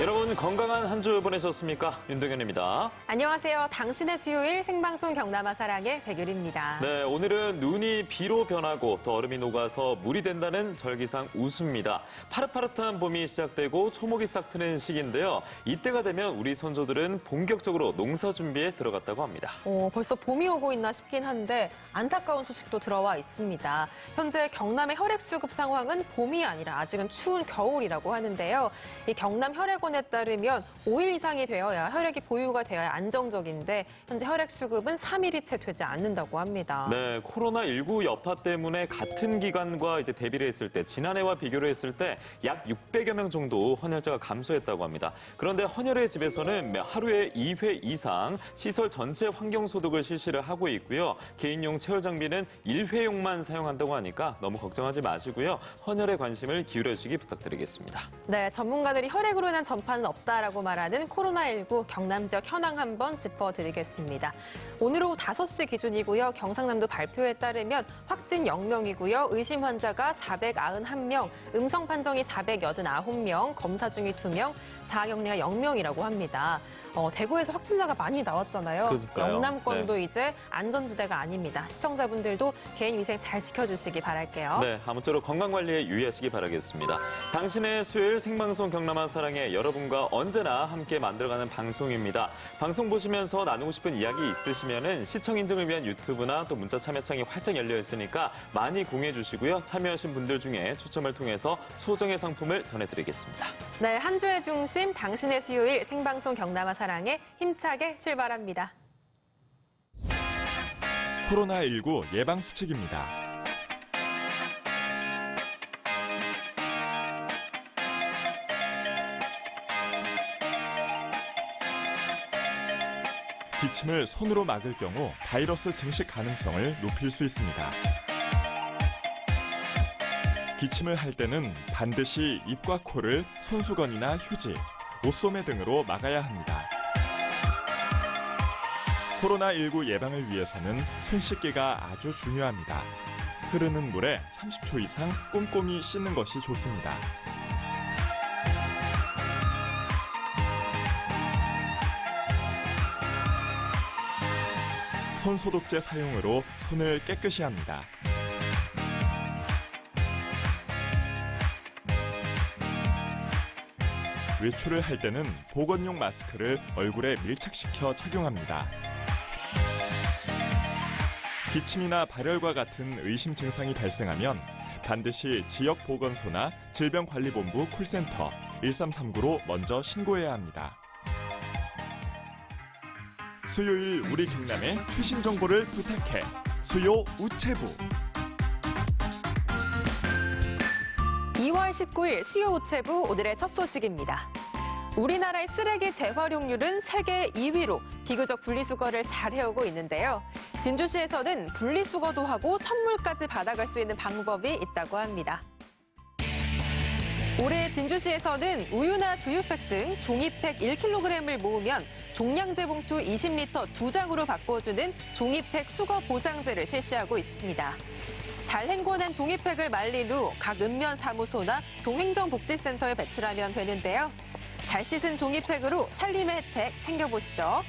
여러분 건강한 한 주 보내셨습니까? 윤동현입니다. 안녕하세요. 당신의 수요일 생방송 경남아 사랑의 백율입니다. 네, 오늘은 눈이 비로 변하고 또 얼음이 녹아서 물이 된다는 절기상 우수입니다. 파릇파릇한 봄이 시작되고 초목이 싹 트는 시기인데요. 이때가 되면 우리 선조들은 본격적으로 농사 준비에 들어갔다고 합니다. 벌써 봄이 오고 있나 싶긴 한데 안타까운 소식도 들어와 있습니다. 현재 경남의 혈액 수급 상황은 봄이 아니라 아직은 추운 겨울이라고 하는데요. 이 경남 혈액원에 따르면 5일 이상이 되어야 혈액이 보유가 되어야 안정적인데 현재 혈액 수급은 3일이 채 되지 않는다고 합니다. 네, 코로나19 여파 때문에 같은 기간과 이제 대비를 했을 때 지난해와 비교를 했을 때 약 600여 명 정도 헌혈자가 감소했다고 합니다. 그런데 헌혈의 집에서는 하루에 2회 이상 시설 전체 환경 소독을 실시를 하고 있고요. 개인용 체열 장비는 1회용만 사용한다고 하니까 너무 걱정하지 마시고요. 헌혈에 관심을 기울여 주시기 부탁드리겠습니다. 네, 전문가들이 혈액으로 인한 전파는 없다라고 말하는 코로나19 경남 지역 현황 한번 짚어드리겠습니다. 오늘 오후 5시 기준이고요. 경상남도 발표에 따르면 확진 0명이고요. 의심 환자가 491명, 음성 판정이 489명, 검사 중이 2명, 자가격리가 0명이라고 합니다. 대구에서 확진자가 많이 나왔잖아요. 그러니까요. 영남권도 이제 안전지대가 아닙니다. 시청자분들도 개인 위생 잘 지켜주시기 바랄게요. 네, 아무쪼록 건강관리에 유의하시기 바라겠습니다. 당신의 수요일 생방송 경남아 사랑에 여러분과 언제나 함께 만들어가는 방송입니다. 방송 보시면서 나누고 싶은 이야기 있으시면은 시청 인증을 위한 유튜브나 또 문자 참여창이 활짝 열려 있으니까 많이 공유해 주시고요. 참여하신 분들 중에 추첨을 통해서 소정의 상품을 전해드리겠습니다. 네, 한 주의 중심 당신의 수요일 생방송 경남아 사랑에 힘차게 출발합니다. 코로나19 예방수칙입니다. 기침을 손으로 막을 경우 바이러스 증식 가능성을 높일 수 있습니다. 기침을 할 때는 반드시 입과 코를 손수건이나 휴지, 옷소매 등으로 막아야 합니다. 코로나19 예방을 위해서는 손 씻기가 아주 중요합니다. 흐르는 물에 30초 이상 꼼꼼히 씻는 것이 좋습니다. 손소독제 사용으로 손을 깨끗이 합니다. 외출을 할 때는 보건용 마스크를 얼굴에 밀착시켜 착용합니다. 기침이나 발열과 같은 의심 증상이 발생하면 반드시 지역보건소나 질병관리본부 콜센터 1339로 먼저 신고해야 합니다. 수요일 우리 경남의 최신 정보를 부탁해 수요 우체부. 2월 19일 수요 우체부 오늘의 첫 소식입니다. 우리나라의 쓰레기 재활용률은 세계 2위로 비교적 분리수거를 잘 해오고 있는데요. 진주시에서는 분리수거도 하고 선물까지 받아갈 수 있는 방법이 있다고 합니다. 올해 진주시에서는 우유나 두유팩 등 종이팩 1kg을 모으면 종량제 봉투 20리터 2장으로 바꿔주는 종이팩 수거 보상제를 실시하고 있습니다. 잘 헹궈낸 종이팩을 말린 후 각 읍면사무소나 동행정복지센터에 배출하면 되는데요. 잘 씻은 종이팩으로 살림의 혜택 챙겨보시죠.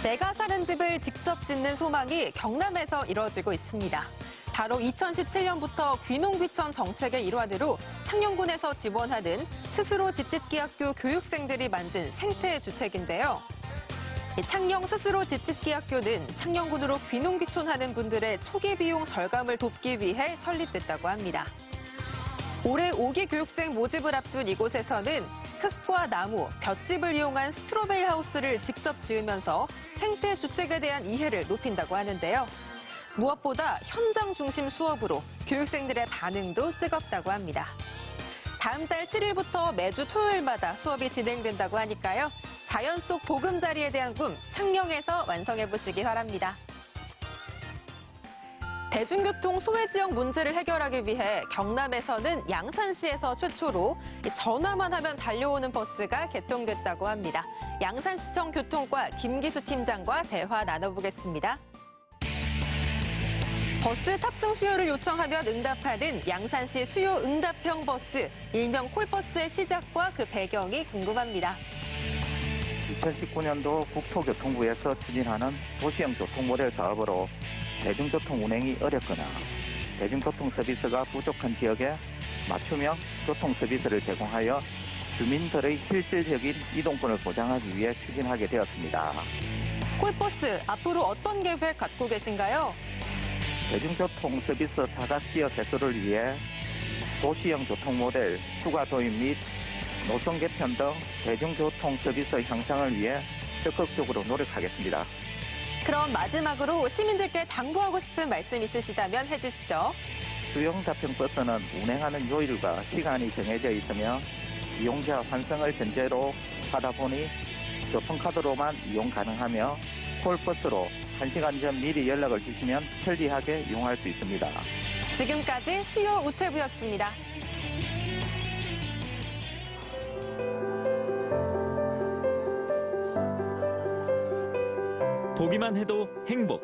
내가 사는 집을 직접 짓는 소망이 경남에서 이뤄지고 있습니다. 바로 2017년부터 귀농귀촌 정책의 일환으로 창녕군에서 지원하는 스스로 집짓기 학교 교육생들이 만든 생태주택인데요. 창녕 스스로 집짓기 학교는 창녕군으로 귀농귀촌하는 분들의 초기 비용 절감을 돕기 위해 설립됐다고 합니다. 올해 5기 교육생 모집을 앞둔 이곳에서는 흙과 나무, 볏짚을 이용한 스트로베리 하우스를 직접 지으면서 생태주택에 대한 이해를 높인다고 하는데요. 무엇보다 현장 중심 수업으로 교육생들의 반응도 뜨겁다고 합니다. 다음 달 7일부터 매주 토요일마다 수업이 진행된다고 하니까요. 자연 속 보금자리에 대한 꿈 창녕에서 완성해보시기 바랍니다. 대중교통 소외 지역 문제를 해결하기 위해 경남에서는 양산시에서 최초로 전화만 하면 달려오는 버스가 개통됐다고 합니다. 양산시청 교통과 김기수 팀장과 대화 나눠보겠습니다. 버스 탑승 수요를 요청하면 응답하는 양산시 수요 응답형 버스, 일명 콜버스의 시작과 그 배경이 궁금합니다. 2019년도 국토교통부에서 추진하는 도시형 교통 모델 사업으로 대중교통 운행이 어렵거나 대중교통 서비스가 부족한 지역에 맞춤형 교통 서비스를 제공하여 주민들의 실질적인 이동권을 보장하기 위해 추진하게 되었습니다. 콜버스, 앞으로 어떤 계획 갖고 계신가요? 대중교통 서비스 사각지역 해소를 위해 도시형 교통 모델 추가 도입 및 노선 개편 등 대중교통 서비스 향상을 위해 적극적으로 노력하겠습니다. 그럼 마지막으로 시민들께 당부하고 싶은 말씀 있으시다면 해주시죠. 수용 잡형 버스는 운행하는 요일과 시간이 정해져 있으며 이용자 환승을 전제로 하다 보니 교통카드로만 이용 가능하며 콜버스로 1시간 전 미리 연락을 주시면 편리하게 이용할 수 있습니다. 지금까지 수요 우체부였습니다. 보기만 해도 행복.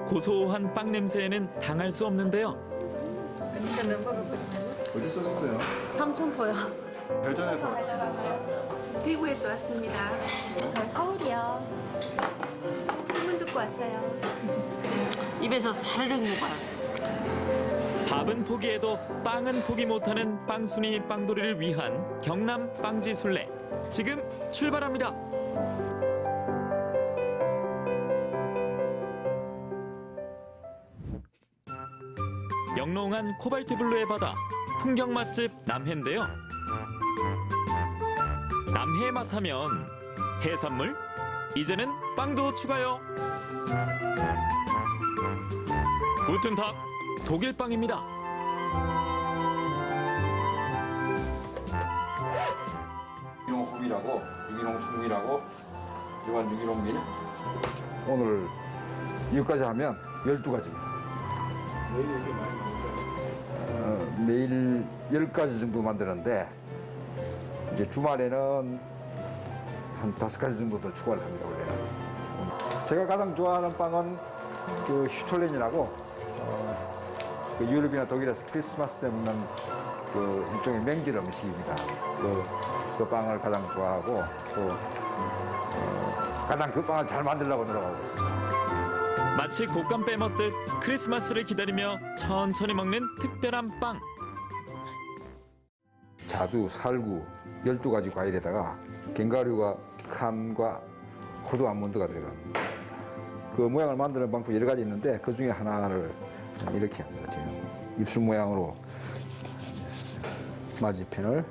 고소한 빵 냄새에는 당할 수 없는데요. 어디서 오셨어요? 삼천포요. 대전에서 왔어요. 대구에서 왔습니다. 저 서울이요. 소문 듣고 왔어요. 입에서 사르륵 녹아요. 밥은 포기해도 빵은 포기 못하는 빵순이 빵돌이를 위한 경남 빵지술래. 지금 출발합니다. 영롱한 코발트 블루의 바다, 풍경 맛집 남해인데요. 남해 맛 하면 해산물, 이제는 빵도 추가요. 구튼탁, 독일 빵입니다. 유기농 고기라고, 유기농 청밀하고, 일반 유기농 밀. 오늘 이거까지 하면 12가지입니다. 매일 10가지 정도 만드는데 이제 주말에는 한 5가지 정도 더 추가를 합니다. 원래는. 제가 가장 좋아하는 빵은 그 슈톨렌이라고 그 유럽이나 독일에서 크리스마스 때 먹는 그 일종의 명절 음식입니다. 그 빵을 가장 좋아하고 또 가장 그 빵을 잘 만들려고 노력하고 있습니다. 마치 곶감 빼먹듯 크리스마스를 기다리며 천천히 먹는 특별한 빵. 자두, 살구, 12가지 과일에다가 견과류와 피칸과 호두 아몬드가 들어갑니다. 그 모양을 만드는 방법이 여러 가지 있는데 그 중에 하나를 이렇게 합니다. 지금 입술 모양으로 맞이편을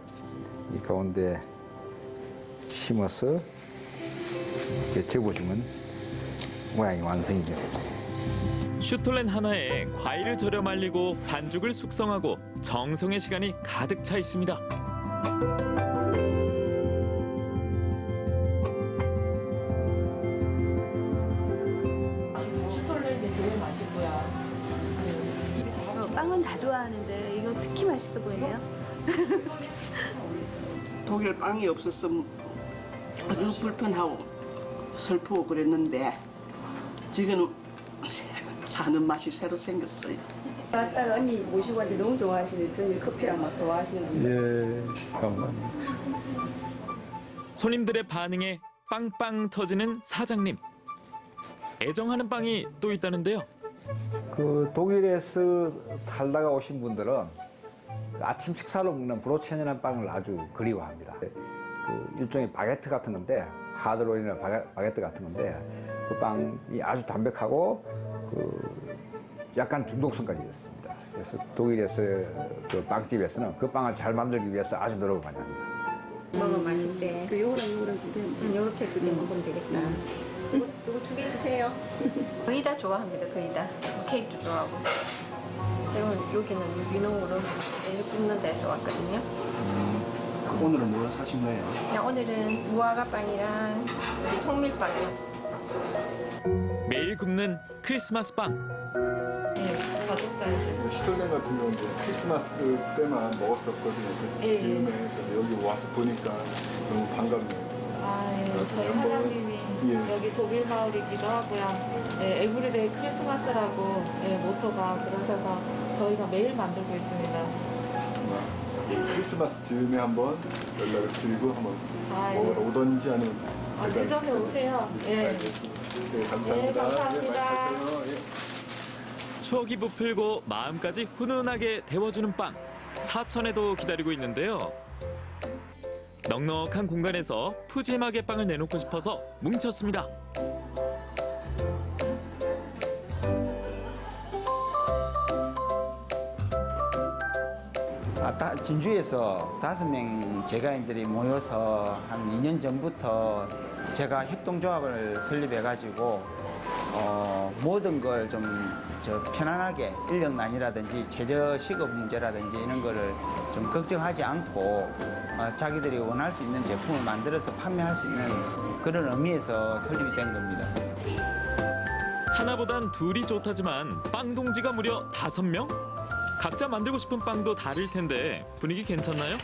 이 가운데 심어서 이렇게 접어주면 모양이 완성이 됩니다. 슈톨렌 하나에 과일을 절여 말리고 반죽을 숙성하고 정성의 시간이 가득 차 있습니다. 슈톨렌이 제일 맛있고요. 빵은 다 좋아하는데 이거 특히 맛있어 보이네요. 독일 빵이 없었으면 아주 불편하고 슬프고 그랬는데 지금은 사는 맛이 새로 생겼어요. 왔다가 언니 모시고 왔는데 너무 좋아하시면서 커피랑 막 좋아하시는 예, 감사합니다. 손님들의 반응에 빵빵 터지는 사장님. 애정하는 빵이 또 있다는데요. 그 독일에서 살다가 오신 분들은 아침 식사로 먹는 브로첸이라는 빵을 아주 그리워합니다. 그 일종의 바게트 같은 건데 하드롤이나 바게트 같은 건데 그 빵이 아주 담백하고 그 약간 중독성까지 있습니다. 그래서 독일에서 그 빵집에서는 그 빵을 잘 만들기 위해서 아주 노력을 많이 합니다. 먹으면 맛있대. 그 요거랑 두 개. 요렇게 두 개 먹으면 되겠다. 요거 두 개 주세요. 거의 다 좋아합니다. 거의 다. 케이크도 좋아하고. 그리고 여기는 유기농으로 매일 굽는 데서 왔거든요. 오늘은 뭐 사신 거예요? 그냥 오늘은 무화과빵이랑 우리 통밀빵이요. 매일 굽는 크리스마스 빵. 가족사이즈. 시톨렌 같은 경우는 이제 크리스마스 때만 먹었었거든요. 그 예, 즈음에. 근데 여기 와서 보니까 너무 반갑네요. 저희 사장님이 예. 여기 독일 마을이기도 하고요. 예, 에브리데이 크리스마스라고 예, 모토가 그러셔서 저희가 매일 만들고 있습니다. 이 크리스마스 즈음에 한번 연락을 드리고 한번 아, 예. 먹으러 오던지 아니면 그 전에 오세요. 예. 알겠습니다. 네, 감사합니다. 네, 감사합니다. 많이 가세요. 예. 추억이 부풀고 마음까지 훈훈하게 데워주는 빵. 사천에도 기다리고 있는데요. 넉넉한 공간에서 푸짐하게 빵을 내놓고 싶어서 뭉쳤습니다. 진주에서 5명 제가인들이 모여서 한 2년 전부터 제가 협동조합을 설립해가지고 모든 걸 좀 편안하게 인력난이라든지 최저 시급 문제라든지 이런 거를 좀 걱정하지 않고 자기들이 원할 수 있는 제품을 만들어서 판매할 수 있는 그런 의미에서 설립이 된 겁니다. 하나보단 둘이 좋다지만 빵 동지가 무려 5명? 각자 만들고 싶은 빵도 다를 텐데 분위기 괜찮나요?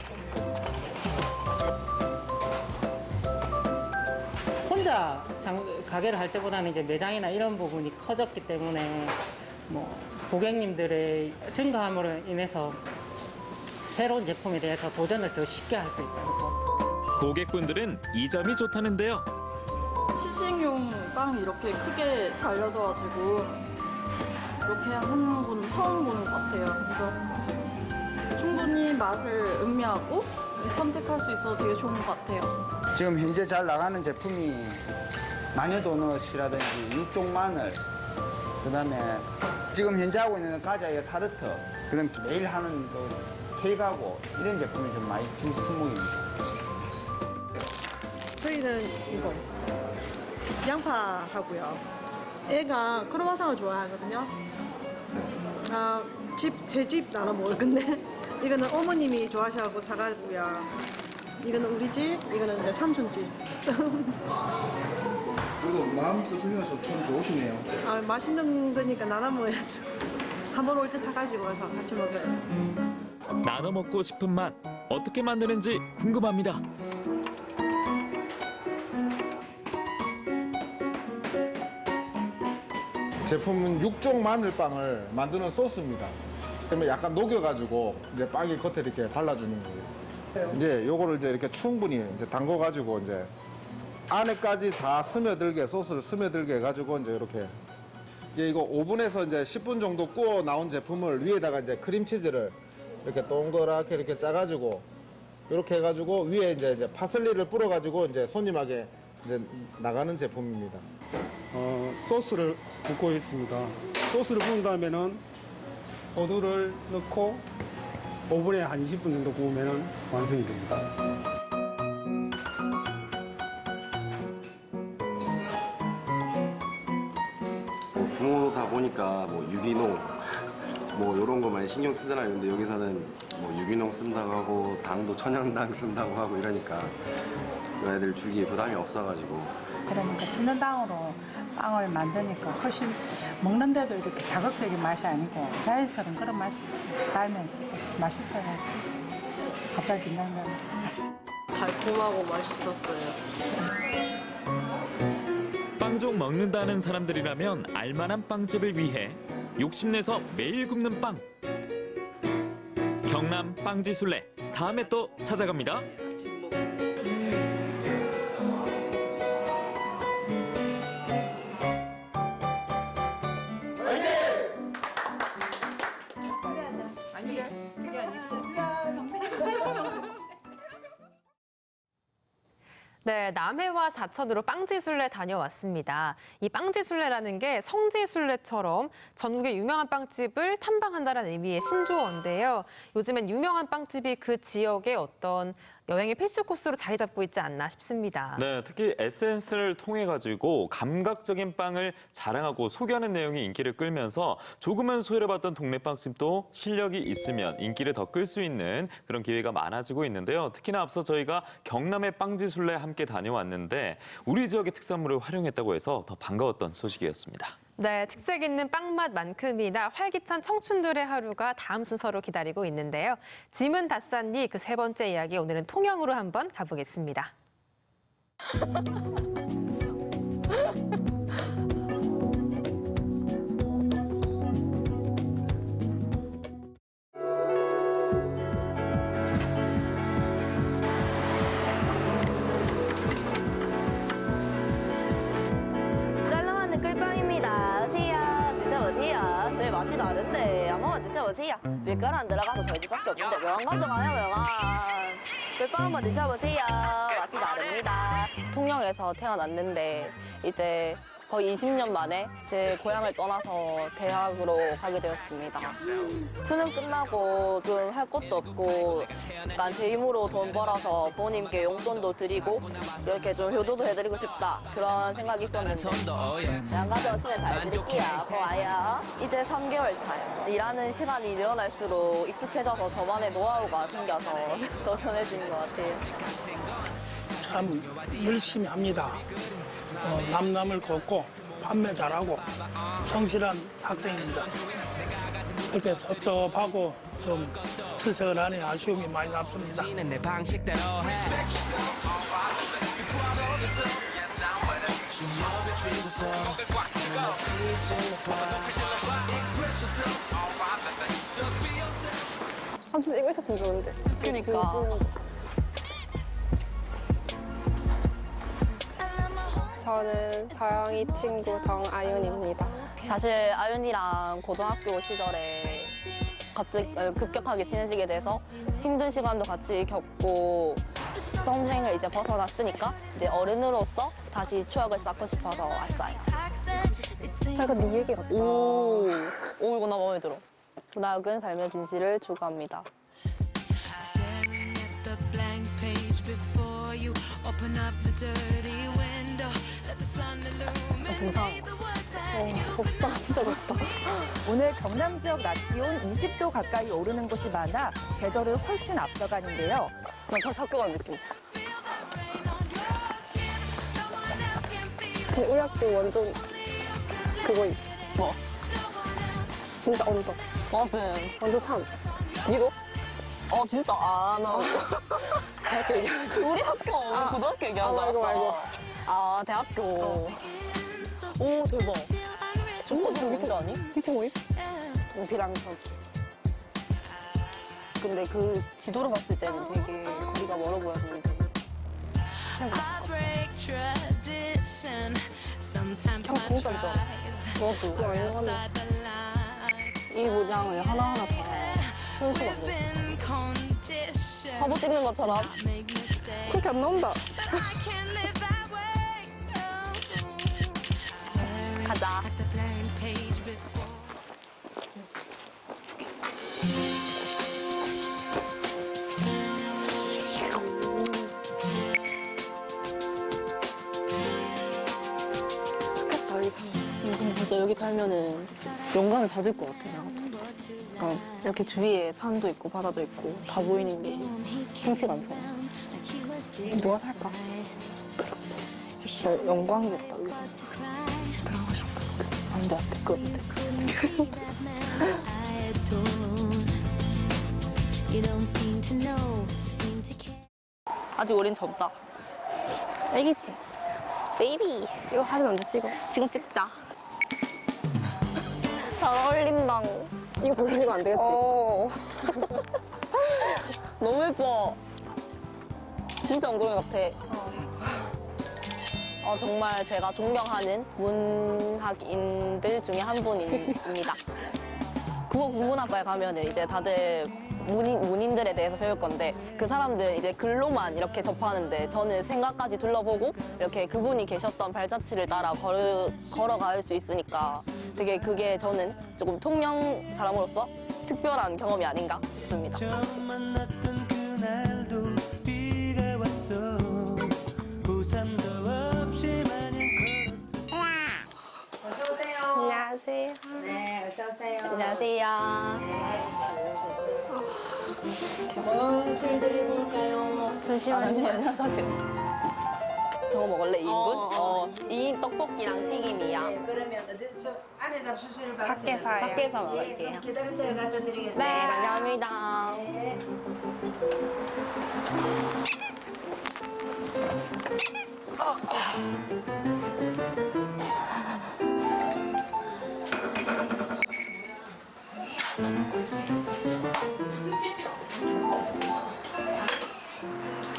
혼자 가게를 할 때보다는 이제 매장이나 이런 부분이 커졌기 때문에 뭐 고객님들의 증가함으로 인해서 새로운 제품에 대해서 도전을 더 쉽게 할 수 있다는 거. 고객분들은 이 점이 좋다는데요. 시식용 빵이 이렇게 크게 잘려져가지고 이렇게 하는 건 처음 보는 것 같아요. 그래서 충분히 맛을 음미하고 선택할 수 있어서 되게 좋은 것 같아요. 지금 현재 잘 나가는 제품이 마녀도넛이라든지 육종 마늘, 그다음에 지금 현재 하고 있는 과자의 타르트, 그다음 매일 하는 그 케이크하고 이런 제품이 좀 많이 품목입니다. 저희는 이거 양파하고요. 애가 크로와상을 좋아하거든요. 세 집 나눠 먹을 건데 이거는 어머님이 좋아하셔서 사가고요. 이거는 우리 집, 이거는 이제 삼촌 집. 그래도 마음 씀씀이가 참 좋으시네요. 맛있는 거니까 나눠 먹어야죠. 한 번 올 때 사가지고 와서 같이 먹어요. 나눠 먹고 싶은 맛 어떻게 만드는지 궁금합니다. 제품은 육종 마늘빵을 만드는 소스입니다. 그러면 약간 녹여가지고 이제 빵이 겉에 이렇게 발라주는 거예요. 이제 요거를 이제 이렇게 충분히 이제 담궈가지고 이제 안에까지 다 스며들게 소스를 스며들게 해가지고 이제 이렇게 이거 오븐에서 이제 10분 정도 구워 나온 제품을 위에다가 이제 크림치즈를 이렇게 동그랗게 이렇게 짜가지고 이렇게 해가지고 위에 이제 파슬리를 뿌려가지고 이제 손님에게 이제 나가는 제품입니다. 소스를 붓고 있습니다. 소스를 부은 다음에는 호두를 넣고 오븐에 한 20분 정도 구우면 완성이 됩니다. 부모다 보니까 뭐 유기농 뭐 이런 거 많이 신경 쓰잖아요. 근데 여기서는 뭐 유기농 쓴다고 하고 당도 천연당 쓴다고 하고 이러니까 그 애들 주기에 부담이 없어가지고. 그러니까 천연당으로 빵을 만드니까 훨씬 먹는데도 이렇게 자극적인 맛이 아니고 자연스러운 그런 맛이 있어요. 달면서 맛있어요. 갑자기 긴장돼요. 달콤하고 맛있었어요. 빵종 먹는다는 사람들이라면 알만한 빵집을 위해 욕심내서 매일 굽는 빵. 경남 빵지술래 다음에 또 찾아갑니다. 네, 남해와 사천으로 빵지술래 다녀왔습니다. 이 빵지술래라는 게 성지술래처럼 전국의 유명한 빵집을 탐방한다는 의미의 신조어인데요. 요즘엔 유명한 빵집이 그 지역의 어떤 여행의 필수 코스로 자리 잡고 있지 않나 싶습니다. 네, 특히 SNS를 통해 가지고 감각적인 빵을 자랑하고 소개하는 내용이 인기를 끌면서 조금은 소외를 받던 동네 빵집도 실력이 있으면 인기를 더 끌 수 있는 그런 기회가 많아지고 있는데요. 특히나 앞서 저희가 경남의 빵지술래 함께 다녀왔는데 우리 지역의 특산물을 활용했다고 해서 더 반가웠던 소식이었습니다. 네, 특색 있는 빵맛만큼이나 활기찬 청춘들의 하루가 다음 순서로 기다리고 있는데요. 짐은 다 쌌니 그 세 번째 이야기 오늘은 통영으로 한번 가보겠습니다. 짤랑한 꿀빵입니다. 오세요. 드셔보세요. 저희 맛이 다른데 한번 드셔보세요. 밀가루 안 들어가서 저희 집밖에 없는데 명함 가져가요, 명함. 꿀빵 한번 드셔보세요. 맛이 다릅니다. 통영에서 태어났는데 이제 거의 20년 만에 제 고향을 떠나서 대학으로 가게 되었습니다. 수능 끝나고 좀 할 것도 없고 약간 제 힘으로 돈 벌어서 부모님께 용돈도 드리고 이렇게 좀 효도도 해드리고 싶다 그런 생각이 있었는데 안 가져오시면 잘 드릴게요. 고마워요. 이제 3개월 차요. 일하는 시간이 늘어날수록 익숙해져서 저만의 노하우가 생겨서 더 편해지는 것 같아요. 참 열심히 합니다. 남남을 걷고 판매 잘하고 성실한 학생입니다. 그때 섭섭하고 좀 스색을 하니 아쉬움이 많이 남습니다. 아무튼 이거 있었으면 좋은데. 그러니까. 저는 서영이 친구 정아윤입니다. 사실 아윤이랑 고등학교 시절에 갑자기 급격하게 친해지게 돼서 힘든 시간도 같이 겪고 수험생을 이제 벗어났으니까 이제 어른으로서 다시 추억을 쌓고 싶어서 왔어요. 약간 네 얘기 같다. 오, 이거 나 마음에 들어. 낡은 삶의 진실을 추구합니다. 덥다, 진짜 덥다. 오늘 경남 지역 낮 기온 20도 가까이 오르는 곳이 많아 계절을 훨씬 앞서가는데요. 다 학교 간 느낌. 근데 우리 학교 완전 그거 뭐? 진짜 언덕. 맞아. 완전 산. 니도? 진짜? 나 대학교 얘기하지. 우리 학교 고등학교 얘기하는 줄 알았어. 말고. 대학교. 오, 대박. 저거 밑에 아니? 밑에 뭐임? 비랑천. 근데 그 지도로 봤을 때는 되게 거리가 멀어 보였는데. 경찰서. 너도. 이 문양을 하나하나 다 현실 안 돼. 화보 찍는 것처럼. 그렇게 안 나온다. 가자. 진짜 여기 살면은 영감을 받을 것 같아, 나. 그러니까 이렇게 주위에 산도 있고 바다도 있고 다 보이는 게 흔치가 않잖아. 누가 살까? 진짜 영광이겠다, 여기. 들어가고 싶다. 안 돼, 그건데. 아직 우린 젊다. 애기지? 베이비. 이거 사진 언제 찍어? 지금 찍자. 잘 어울린다. 이거 돌리고 안 되겠지? 너무 예뻐. 진짜 엉덩이 같아. 정말 제가 존경하는 문학인들 중에 한 분입니다. 국어국문학과에 가면 이제 다들 문인들에 대해서 배울 건데 그 사람들은 이제 글로만 이렇게 접하는데 저는 생각까지 둘러보고 이렇게 그분이 계셨던 발자취를 따라 걸어갈 수 있으니까 되게 그게 저는 조금 통영 사람으로서 특별한 경험이 아닌가 싶습니다. 안녕하세요. 네, 어서오세요. 안녕하세요. 무엇을 드려볼까요? 잠시만요, 사실. 저거 먹을래? 2인분? 2인 떡볶이랑 튀김이야. 그러면 어디서 안에 잡수실 밖에서요. 밖에서 먹을게요. 기다리세요. 갖다 드리겠습니다. 네, 감사합니다.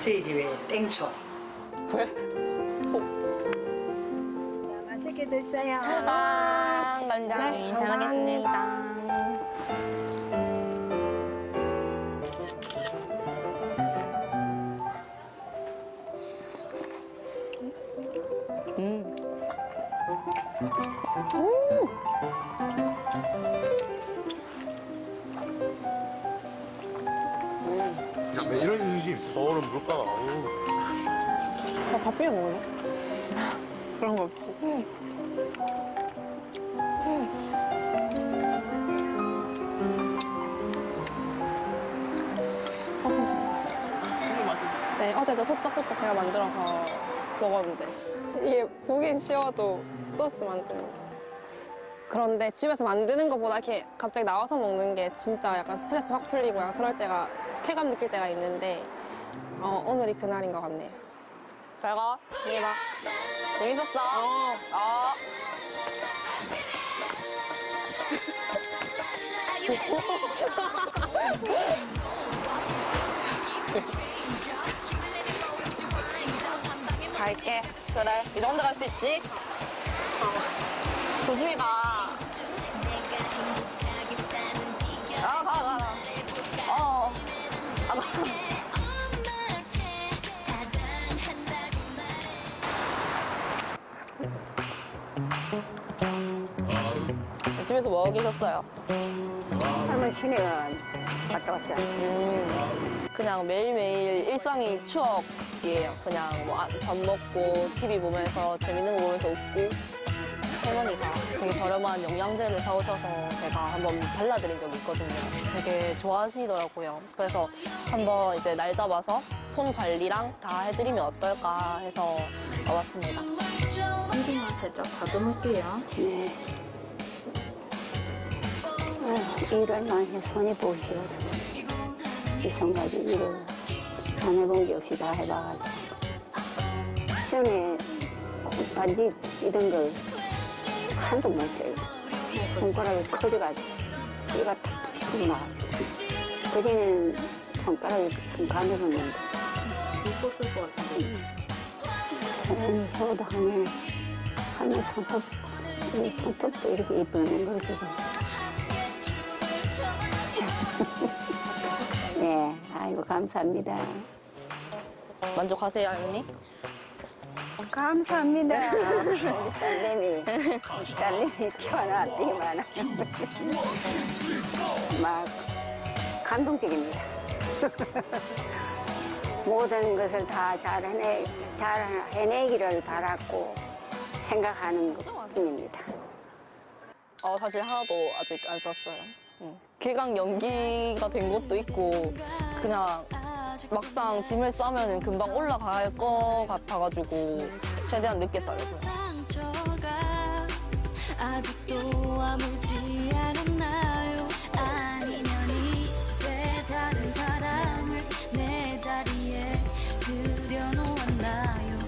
저희 집에 땡초. 왜? 소. 맛있게 드세요. 감사합니다. 잘 먹겠습니다. 야, 왜 이런 인심? 서울은 물가가. 밥 비벼 먹을래? 그런 거 없지. 커피 진짜 맛있어. 네, 어제도 소떡소떡 제가 만들어서 먹었는데 이게 보긴 쉬워도 소스 만드는 게. 그런데 집에서 만드는 것보다 이렇게 갑자기 나와서 먹는 게 진짜 약간 스트레스 확 풀리고요. 그럴 때가 쾌감 느낄 때가 있는데 오늘이 그날인 것 같네요. 잘 가. 안녕히 봐. 재밌었어. 갈게. 그래. 이 정도 갈 수 있지? 조심히 가. 가. 집에서 뭐 하고 계셨어요? 할머니 시내가 갔다 왔죠. 그냥 매일매일 일상이 추억이에요. 그냥 뭐 밥 먹고 TV 보면서 재밌는 거 보면서 웃고. 할머니가 되게 저렴한 영양제를 사오셔서 제가 한번 발라드린 적이 있거든요. 되게 좋아하시더라고요. 그래서 한번 이제 날 잡아서 손 관리랑 다 해드리면 어떨까 해서 와봤습니다. 선생님한테 좀 가둬놓을게요. 네. 일을 많이 손이 부으셔서 이성까지 일을 안 해본 게 없이 다 해봐가지고 전에 반지 이런 걸 한도 못 쪄요. 손가락이 커져가지고 이가 탁 튀고 나가지고 그전에는 손가락이 좀 가늘었는데 이뻤을 것 같은데 저도 하면 손톱도 이렇게 이쁘는 걸 지금 네, 아이고 감사합니다. 만족하세요, 할머니? 감사합니다. 딸내미 키워놨더니만 막 감동적입니다. 모든 것을 다 잘 해내기를 바랐고 생각하는 것뿐입니다. 사실 하나도 아직 안 썼어요. 개강 연기가 된 것도 있고 그냥 막상 짐을 싸면 금방 올라갈 것 같아가지고 최대한 늦게 싸려고요. 아직도 아물지 않았나요? 아니면 이제 다른 사람을 내 자리에 들여놓았나요?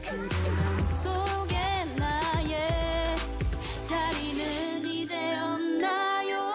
그대 속에 나의 자리는 이제 없나요?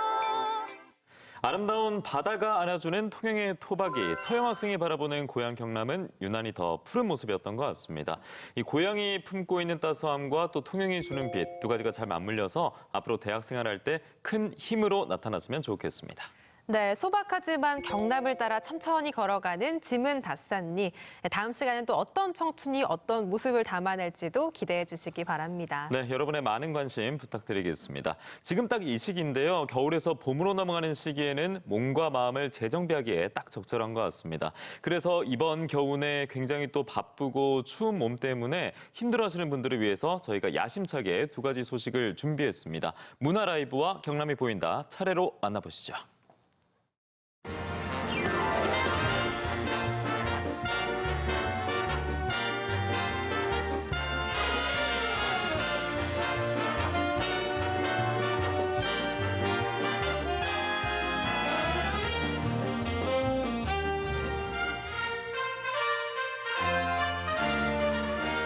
아름다운 바다가 안아주는 통영의 토박이, 서영 학생이 바라보는 고향 경남은 유난히 더 푸른 모습이었던 것 같습니다. 이 고향이 품고 있는 따스함과 또 통영이 주는 빛, 두 가지가 잘 맞물려서 앞으로 대학 생활할 때 큰 힘으로 나타났으면 좋겠습니다. 네, 소박하지만 경남을 따라 천천히 걸어가는 짐은 다 쌌니. 다음 시간엔 또 어떤 청춘이 어떤 모습을 담아낼지도 기대해 주시기 바랍니다. 네, 여러분의 많은 관심 부탁드리겠습니다. 지금 딱 이 시기인데요. 겨울에서 봄으로 넘어가는 시기에는 몸과 마음을 재정비하기에 딱 적절한 것 같습니다. 그래서 이번 겨울에 굉장히 또 바쁘고 추운 몸 때문에 힘들어하시는 분들을 위해서 저희가 야심차게 두 가지 소식을 준비했습니다. 문화 라이브와 경남이 보인다 차례로 만나보시죠.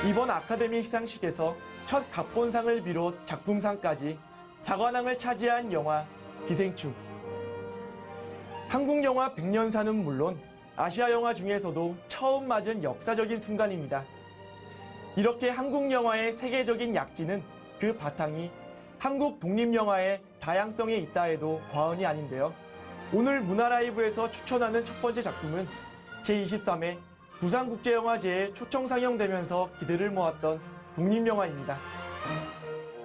이번 아카데미 시상식에서 첫 각본상을 비롯 작품상까지 사관왕을 차지한 영화 기생충. 한국 영화 100년사는 물론 아시아 영화 중에서도 처음 맞은 역사적인 순간입니다. 이렇게 한국 영화의 세계적인 약진은 그 바탕이 한국 독립영화의 다양성에 있다 해도 과언이 아닌데요. 오늘 문화라이브에서 추천하는 첫 번째 작품은 제23회 부산국제영화제에 초청 상영되면서 기대를 모았던 독립영화입니다.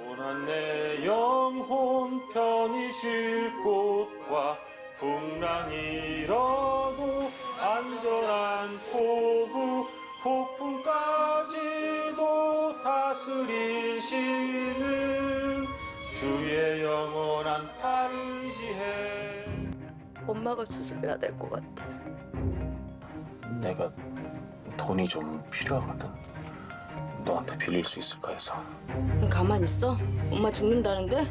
온한 내 영혼 편히 쉴 곳과 풍랑이라도 안전한 포구 폭풍까지도 다스리시는 주의 영원한 파리지혜. 엄마가 수술해야 될 것 같아. 내가 돈이 좀 필요하거든. 너한테 빌릴 수 있을까 해서. 가만히 있어. 엄마 죽는다는데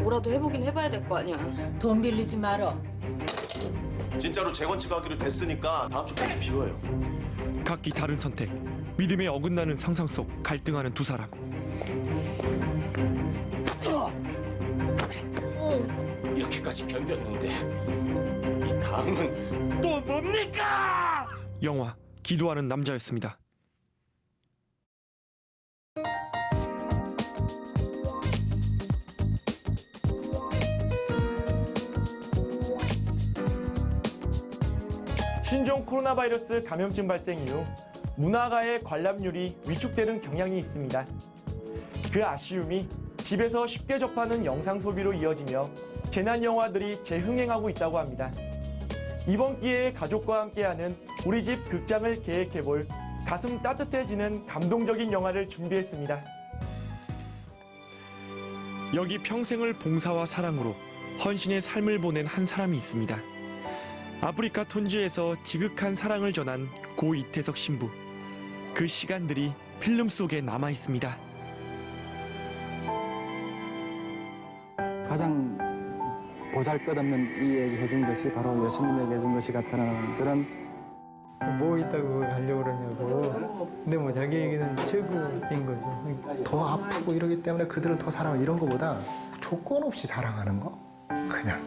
뭐라도 해보긴 해봐야 될 거 아니야. 돈 빌리지 말어. 진짜로 재건축하기로 됐으니까 다음 주까지 비워요. 각기 다른 선택, 믿음에 어긋나는 상상 속 갈등하는 두 사람. 이렇게까지 견뎠는데 이 다음은 또 뭡니까? 영화 기도하는 남자였습니다. 신종 코로나 바이러스 감염증 발생 이후 문화가의 관람률이 위축되는 경향이 있습니다. 그 아쉬움이 집에서 쉽게 접하는 영상 소비로 이어지며 재난 영화들이 재흥행하고 있다고 합니다. 이번 기회에 가족과 함께하는 우리 집 극장을 계획해볼 가슴 따뜻해지는 감동적인 영화를 준비했습니다. 여기 평생을 봉사와 사랑으로 헌신의 삶을 보낸 한 사람이 있습니다. 아프리카 톤주에서 지극한 사랑을 전한 고 이태석 신부. 그 시간들이 필름 속에 남아 있습니다. 가장 보잘것없는 이에게 해준 것이 바로 예수님에게 해준 것이 같다는 그런. 뭐 있다고 하려고 그러냐고. 근데 뭐 자기에게는 최고인 거죠. 더 아프고 이러기 때문에 그들을 더 사랑하고 이런 것보다 조건 없이 사랑하는 거? 그냥.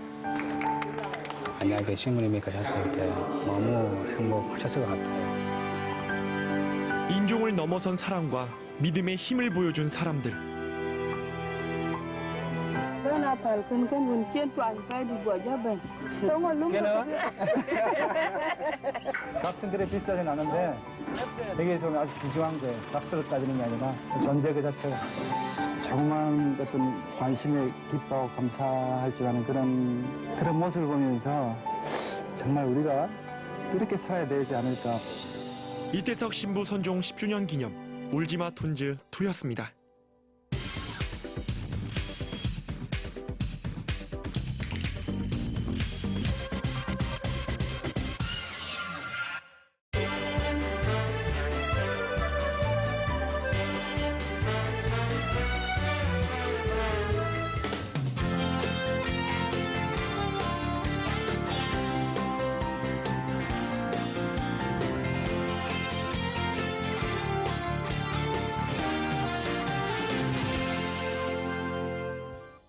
만약에 신부님이 가셨을 때 너무 행복하셨을 것 같아요. 인종을 넘어선 사랑과 믿음의 힘을 보여준 사람들. 값은 비싸진 않은데 여기 좀 아주 귀중한 거예요. 값으로 따지는 게 아니라 존재 그 자체가. 조그마한 어떤 관심에 기뻐하고 감사할 줄 아는 그런 모습을 보면서 정말 우리가 이렇게 살아야 되지 않을까. 이태석 신부 선종 10주년 기념 울지마 톤즈 2였습니다.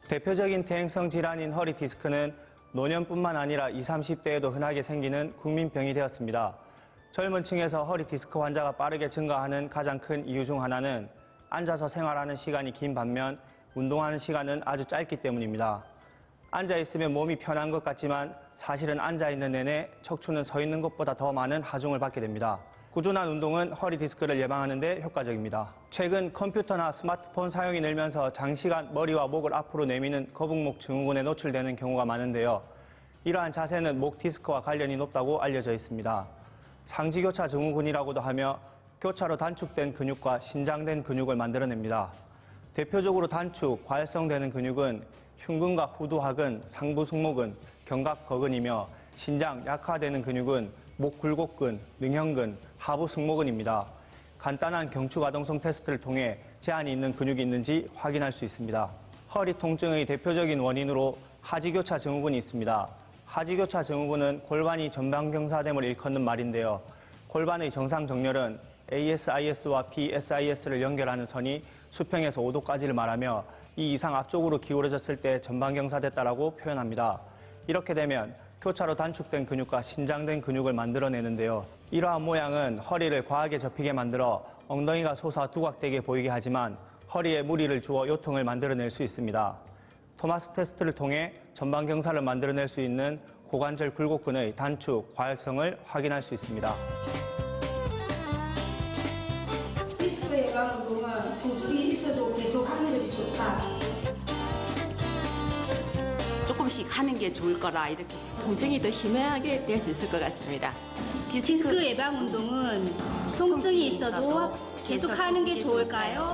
대표적인 대행성 질환인 허리 디스크는 노년뿐만 아니라 20, 30대에도 흔하게 생기는 국민병이 되었습니다. 젊은 층에서 허리 디스크 환자가 빠르게 증가하는 가장 큰 이유 중 하나는 앉아서 생활하는 시간이 긴 반면 운동하는 시간은 아주 짧기 때문입니다. 앉아 있으면 몸이 편한 것 같지만 사실은 앉아 있는 내내 척추는 서 있는 것보다 더 많은 하중을 받게 됩니다. 꾸준한 운동은 허리 디스크를 예방하는 데 효과적입니다. 최근 컴퓨터나 스마트폰 사용이 늘면서 장시간 머리와 목을 앞으로 내미는 거북목 증후군에 노출되는 경우가 많은데요. 이러한 자세는 목 디스크와 관련이 높다고 알려져 있습니다. 상지교차 증후군이라고도 하며 교차로 단축된 근육과 신장된 근육을 만들어냅니다. 대표적으로 단축, 과활성되는 근육은 흉근과 후두하근, 상부 승모근, 견갑거근이며 신장, 약화되는 근육은 목 굴곡근, 능형근, 하부 승모근입니다. 간단한 경추가동성 테스트를 통해 제한이 있는 근육이 있는지 확인할 수 있습니다. 허리 통증의 대표적인 원인으로 하지교차 증후군이 있습니다. 하지교차 증후군은 골반이 전방경사됨을 일컫는 말인데요. 골반의 정상 정렬은 ASIS와 PSIS를 연결하는 선이 수평에서 5도까지를 말하며 이 이상 앞쪽으로 기울어졌을 때 전방경사됐다라고 표현합니다. 이렇게 되면 교차로 단축된 근육과 신장된 근육을 만들어내는데요. 이러한 모양은 허리를 과하게 접히게 만들어 엉덩이가 솟아 두각되게 보이게 하지만 허리에 무리를 주어 요통을 만들어낼 수 있습니다. 토마스 테스트를 통해 전방경사를 만들어낼 수 있는 고관절 굴곡근의 단축, 과열성을 확인할 수 있습니다. 디스크 예방 운동은 통증이 있어도 계속 하는 것이 좋다. 조금씩 하는 게 좋을 거라 이렇게 통증이 더 심하게 될 수 있을 것 같습니다. 디스크 예방 운동은 통증이 있어도 계속 하는 게 좋을까요?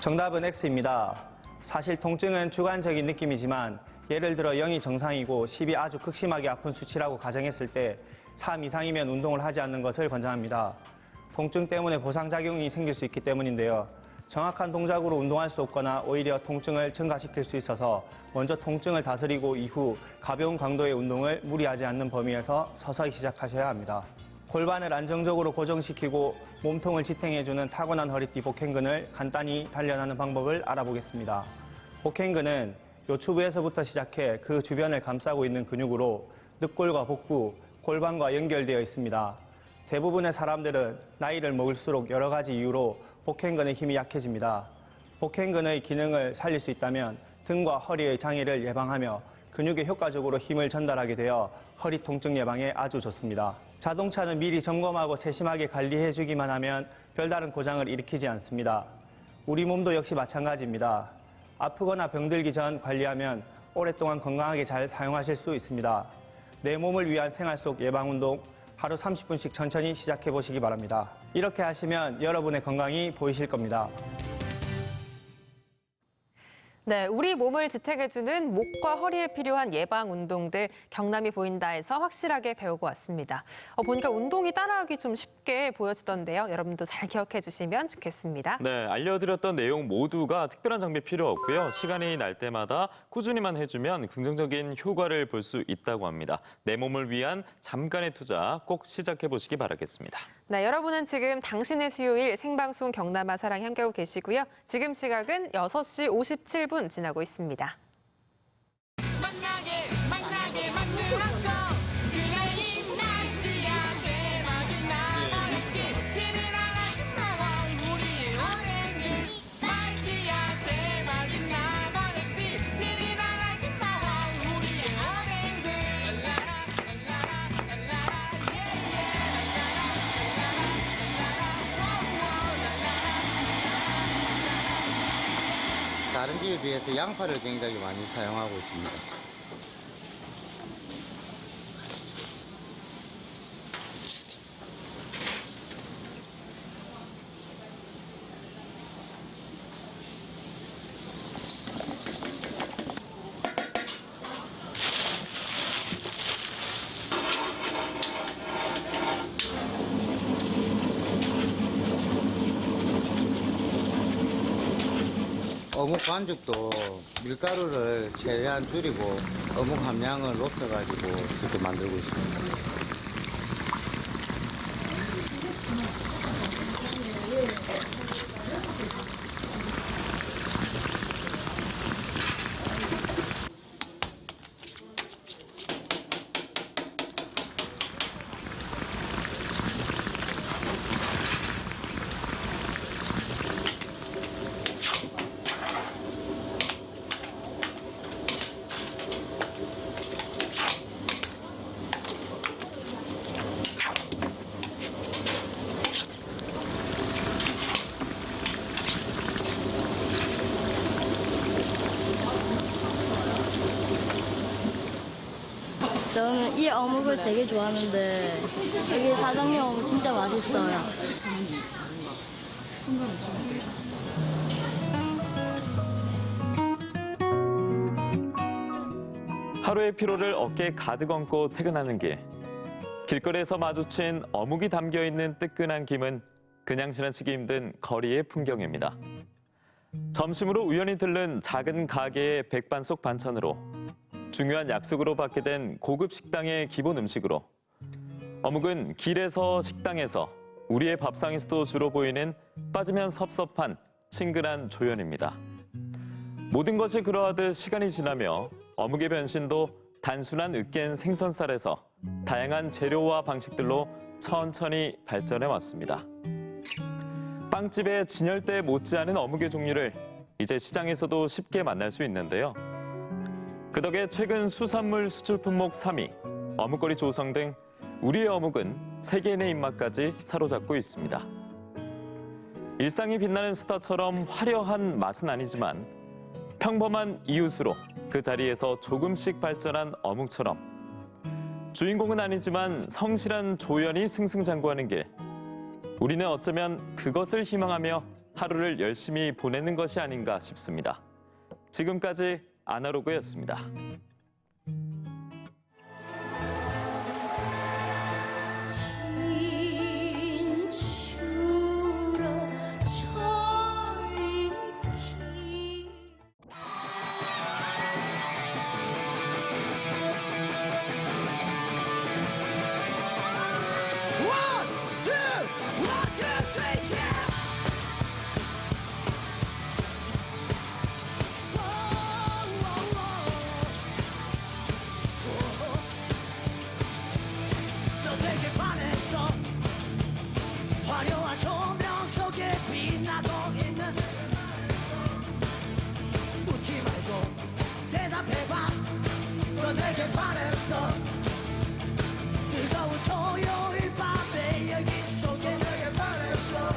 정답은 X입니다. 사실 통증은 주관적인 느낌이지만 예를 들어 0이 정상이고 10이 아주 극심하게 아픈 수치라고 가정했을 때 3 이상이면 운동을 하지 않는 것을 권장합니다. 통증 때문에 보상작용이 생길 수 있기 때문인데요. 정확한 동작으로 운동할 수 없거나 오히려 통증을 증가시킬 수 있어서 먼저 통증을 다스리고 이후 가벼운 강도의 운동을 무리하지 않는 범위에서 서서히 시작하셔야 합니다. 골반을 안정적으로 고정시키고 몸통을 지탱해주는 타고난 허리띠 복행근을 간단히 단련하는 방법을 알아보겠습니다. 복행근은 요추부에서부터 시작해 그 주변을 감싸고 있는 근육으로 늑골과 복부, 골반과 연결되어 있습니다. 대부분의 사람들은 나이를 먹을수록 여러 가지 이유로 복행근의 힘이 약해집니다. 복행근의 기능을 살릴 수 있다면 등과 허리의 장애를 예방하며 근육에 효과적으로 힘을 전달하게 되어 허리 통증 예방에 아주 좋습니다. 자동차는 미리 점검하고 세심하게 관리해주기만 하면 별다른 고장을 일으키지 않습니다. 우리 몸도 역시 마찬가지입니다. 아프거나 병들기 전 관리하면 오랫동안 건강하게 잘 사용하실 수 있습니다. 내 몸을 위한 생활 속 예방운동 하루 30분씩 천천히 시작해 보시기 바랍니다. 이렇게 하시면 여러분의 건강이 보이실 겁니다. 네, 우리 몸을 지탱해주는 목과 허리에 필요한 예방 운동들 경남이 보인다에서 확실하게 배우고 왔습니다. 보니까 운동이 따라하기 좀 쉽게 보여지던데요. 여러분도 잘 기억해 주시면 좋겠습니다. 네, 알려드렸던 내용 모두가 특별한 장비 필요 없고요. 시간이 날 때마다 꾸준히만 해주면 긍정적인 효과를 볼 수 있다고 합니다. 내 몸을 위한 잠깐의 투자 꼭 시작해 보시기 바라겠습니다. 네, 여러분은 지금 당신의 수요일 생방송 경남아 사랑이 함께하고 계시고요. 지금 시각은 6시 57분 지나고 있습니다. 만나게 만들었어. 그날 이 날씨야 대박이 나버렸지. 지리라라지 마라 우리 어른들이 날씨야 대박이 나버렸지. 지리라라지 마라 우리 어른들. 다른 집에 비해서 양파를 굉장히 많이 사용하고 있습니다. 어묵 반죽도 밀가루를 최대한 줄이고 어묵 함량을 높여가지고 그렇게 만들고 있습니다. 저는 이 어묵을 되게 좋아하는데 여기 사장님 어묵 진짜 맛있어요. 하루의 피로를 어깨에 가득 얹고 퇴근하는 길. 길거리에서 마주친 어묵이 담겨있는 뜨끈한 김은 그냥 지나치기 힘든 거리의 풍경입니다. 점심으로 우연히 들른 작은 가게의 백반속 반찬으로 중요한 약속으로 받게 된 고급 식당의 기본 음식으로 어묵은 길에서 식당에서 우리의 밥상에서도 주로 보이는 빠지면 섭섭한 친근한 조연입니다. 모든 것이 그러하듯 시간이 지나며 어묵의 변신도 단순한 으깬 생선살에서 다양한 재료와 방식들로 천천히 발전해 왔습니다. 빵집의 진열대 못지않은 어묵의 종류를 이제 시장에서도 쉽게 만날 수 있는데요. 그 덕에 최근 수산물 수출 품목 3위, 어묵거리 조성 등 우리의 어묵은 세계인의 입맛까지 사로잡고 있습니다. 일상이 빛나는 스타처럼 화려한 맛은 아니지만 평범한 이웃으로 그 자리에서 조금씩 발전한 어묵처럼 주인공은 아니지만 성실한 조연이 승승장구하는 길. 우리는 어쩌면 그것을 희망하며 하루를 열심히 보내는 것이 아닌가 싶습니다. 지금까지 아나로그였습니다. 화려한 조명 속에 빛나고 있는 웃지 말고 대답해봐 너 내게 반했어 뜨거운 토요일 밤의 열기 속에 내게 반했어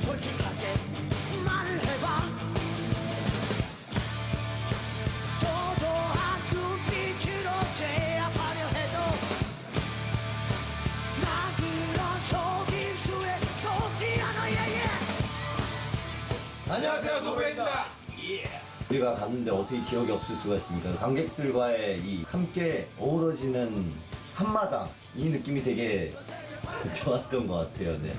솔직하게 말을 해봐 도도한 눈빛으로 제압하려 해도 나 그런 속임수에 속지 않아 안녕하세요, 노브레입니다. 우리가 갔는데 어떻게 기억이 없을 수가 있습니까? 관객들과의 이 함께 어우러지는 한마당 이 느낌이 되게 좋았던 것 같아요. 네.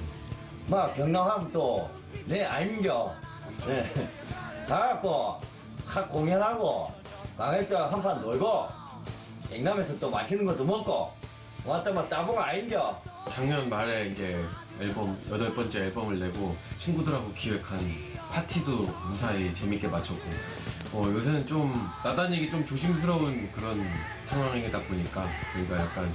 막 경남하면 또 네 아임겨 네. 가갖고 각 공연하고 관객들하고 한판 놀고 경남에서 또 맛있는 것도 먹고 왔다만 따봉 아임겨. 작년 말에 이제 앨범 8번째 앨범을 내고 친구들하고 기획한 파티도 무사히 재밌게 마쳤고 요새는 좀 나다니기 좀 조심스러운 그런 상황이다 보니까 저희가 약간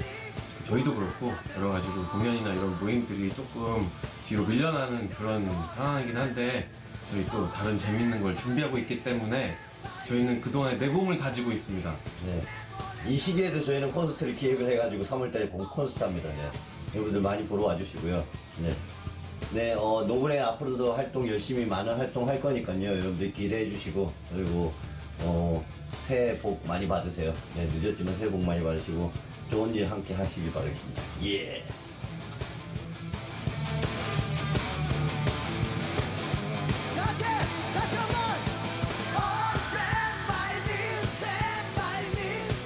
저희도 그렇고 여러 가지로 공연이나 이런 모임들이 조금 뒤로 밀려나는 그런 상황이긴 한데 저희 또 다른 재밌는 걸 준비하고 있기 때문에 저희는 그동안에 내공을 다지고 있습니다. 네. 이 시기에도 저희는 콘서트를 기획을 해가지고 3월달에 본 콘서트 합니다. 네. 여러분들 많이 보러 와주시고요. 네. 네, 노브레 앞으로도 활동 열심히 많은 활동 할 거니까요. 여러분들 기대해 주시고, 그리고, 새해 복 많이 받으세요. 네, 늦었지만 새해 복 많이 받으시고, 좋은 일 함께 하시길 바라겠습니다. 예! 다시 한번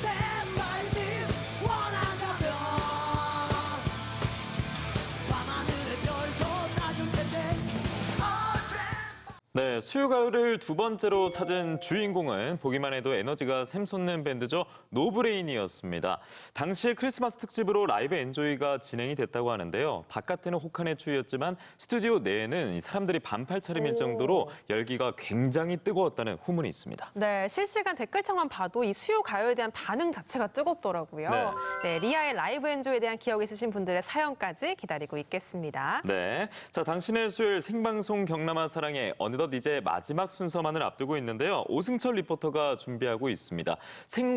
stand by me 원한다면 밤하늘의 별도 따줄 텐데 네, 수요 가을을 두 번째로 찾은 주인공은 보기만 해도 에너지가 샘솟는 밴드죠. 노브레인이었습니다. 당시 크리스마스 특집으로 라이브 엔조이가 진행이 됐다고 하는데요. 바깥에는 혹한의 추위였지만 스튜디오 내에는 이 사람들이 반팔 차림일 정도로 열기가 굉장히 뜨거웠다는 후문이 있습니다. 네, 실시간 댓글창만 봐도 이 수요 가요에 대한 반응 자체가 뜨겁더라고요. 네, 리아의 라이브 엔조이에 대한 기억 있으신 분들의 사연까지 기다리고 있겠습니다. 네, 자 당신의 수요일 생방송 경남아 사랑에 어느덧 이제 마지막 순서만을 앞두고 있는데요. 오승철 리포터가 준비하고 있습니다.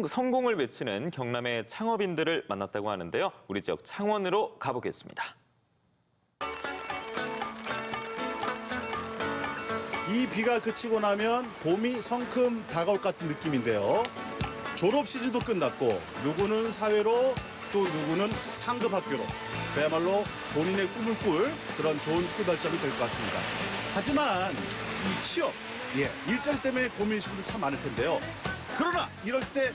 성공을 외치는 경남의 창업인들을 만났다고 하는데요. 우리 지역 창원으로 가보겠습니다. 이 비가 그치고 나면 봄이 성큼 다가올 것 같은 느낌인데요. 졸업 시즌도 끝났고 누구는 사회로 또 누구는 상급 학교로 그야말로 본인의 꿈을 꿀 그런 좋은 출발점이 될 것 같습니다. 하지만 이 취업, 일자리 때문에 고민이신 분들 참 많을 텐데요. 그러나 이럴 때